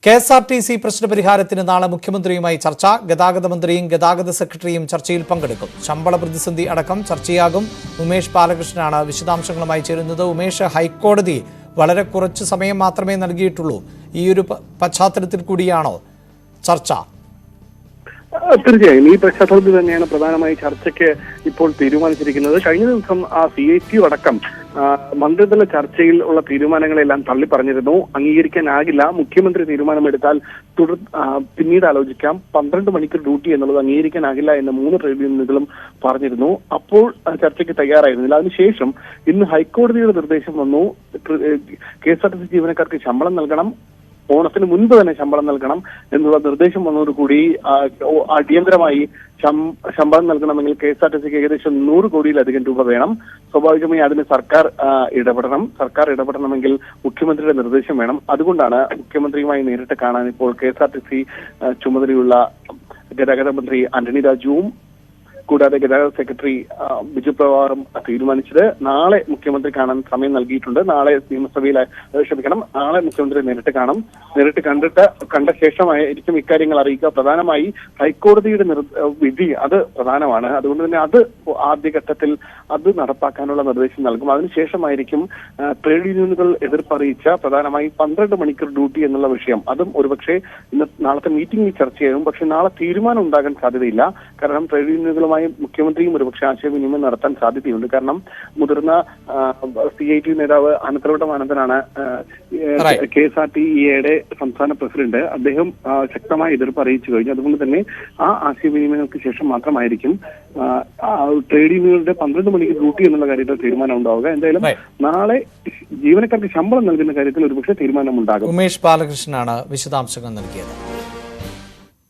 KSRTC പ്രശ്നപരിഹാരത്തിന് നാളെ മുഖ്യമന്ത്രിയുമായി ചർച്ച. ഗതാഗത മന്ത്രിയും ഗതാഗത സെക്രട്ടറിയും ചർച്ചയിൽ പങ്കെടുക്കും. ശമ്പള പ്രതിസന്ധി അടക്കം ചർച്ചയാകും. ഉമേഷ് ബാലകൃഷ്ണനാണ് വിശദാംശങ്ങളുമായി ചേരുന്നത്. ഉമേഷ്, ഹൈക്കോടതി വളരെ കുറച്ച് സമയം മാത്രമേ നൽകിയിട്ടുള്ളൂ. ഈ ഒരു പശ്ചാത്തലത്തിൽ കൂടിയാണോ ചർച്ച? തീർച്ചയായും ഈ പശ്ചാത്തലത്തിൽ തന്നെയാണ് പ്രധാനമായി ചർച്ചയ്ക്ക് ഇപ്പോൾ തീരുമാനിച്ചിരിക്കുന്നത്. കഴിഞ്ഞ ദിവസം CITU അടക്കം മന്ത്രിതല ചർച്ചയിൽ ഉള്ള തീരുമാനങ്ങളെല്ലാം തള്ളി പറഞ്ഞിരുന്നു. അംഗീകരിക്കാനാകില്ല, മുഖ്യമന്ത്രി തീരുമാനമെടുത്താൽ പിന്നീട് ആലോചിക്കാം, 12 മണിക്കൂർ ഡ്യൂട്ടി എന്നുള്ളത് അംഗീകരിക്കാനാകില്ല എന്ന് 3 ട്രേഡ് യൂണിയനുകളും പറഞ്ഞിരുന്നു. അപ്പോൾ ചർച്ചയ്ക്ക് തയ്യാറായിരുന്നില്ല. അതിനുശേഷം ഇന്ന് ഹൈക്കോടതിയുടെ നിർദ്ദേശം വന്നു. KSRTC ജീവനക്കാർക്ക് ശമ്പളം നൽകണം, ഓണത്തിന് മുൻപ് തന്നെ ശമ്പളം നൽകണം എന്നുള്ള നിർദ്ദേശം വന്നതോടുകൂടി അടിയന്തരമായി ശമ്പളം നൽകണമെങ്കിൽ KSRTCക്ക് ഏകദേശം 100 കോടിയിലധികം രൂപ വേണം. സ്വാഭാവികമായി അതിന് സർക്കാർ ഇടപെടണം. സർക്കാർ ഇടപെടണമെങ്കിൽ മുഖ്യമന്ത്രിയുടെ നിർദ്ദേശം വേണം. അതുകൊണ്ടാണ് മുഖ്യമന്ത്രിയുമായി നേരിട്ട് കാണാൻ ഇപ്പോൾ KSRTC ചുമതലയുള്ള ഗതാഗത മന്ത്രി ആന്റണി രാജുവും കൂടാതെ ഗതാഗത സെക്രട്ടറി ബിജു പ്രഭാകറും തീരുമാനിച്ചത്. നാളെ മുഖ്യമന്ത്രി കാണാൻ സമയം നൽകിയിട്ടുണ്ട്. നാളെ നാളെ മുഖ്യമന്ത്രി നേരിട്ട് കാണും. നേരിട്ട് കണ്ട ശേഷമായിരിക്കും ഇക്കാര്യങ്ങൾ അറിയിക്കുക. പ്രധാനമായി ഹൈക്കോടതിയുടെ വിധി അത് പ്രധാനമാണ്. അതുകൊണ്ട് തന്നെ അത് ആദ്യഘട്ടത്തിൽ അത് നടപ്പാക്കാനുള്ള നിർദ്ദേശം നൽകും. അതിനുശേഷമായിരിക്കും ട്രേഡ് യൂണിയനുകൾ എതിർപ്പറിയിച്ച പ്രധാനമായി 12 മണിക്കൂർ ഡ്യൂട്ടി എന്നുള്ള വിഷയം. അതും ഒരുപക്ഷെ നാളത്തെ മീറ്റിംഗിൽ ചർച്ചയാകും. പക്ഷെ നാളെ തീരുമാനം ഉണ്ടാകാൻ സാധ്യതയില്ല. കാരണം ട്രേഡ് യൂണിയനുകളുമായി മുഖ്യമന്ത്രിയും ഒരുപക്ഷെ ആശയവിനിമയം നടത്താൻ സാധ്യതയുണ്ട്. കാരണം മുതിർന്ന CITU നേതാവ് അനന്തരവട്ടം ആനന്ദനാണ് KSRTCയുടെ സംസ്ഥാന പ്രസിഡന്റ്. അദ്ദേഹം ശക്തമായ എതിർപ്പ് അറിയിച്ചു കഴിഞ്ഞു. അതുകൊണ്ട് തന്നെ ആ ആശയവിനിമയങ്ങൾക്ക് ശേഷം മാത്രമായിരിക്കും ട്രേഡ് യൂണിയനുകളുടെ 12 മണിക്ക് ഡ്യൂട്ടി എന്നുള്ള കാര്യത്തിൽ തീരുമാനം ഉണ്ടാവുക. എന്തായാലും നാളെ ജീവനക്കാർക്ക് ശമ്പളം നൽകുന്ന കാര്യത്തിൽ ഒരുപക്ഷെ തീരുമാനം ഉണ്ടാകും. ഉമേഷ് ബാലകൃഷ്ണനാണ് വിശദാംശങ്ങൾ നൽകിയത്.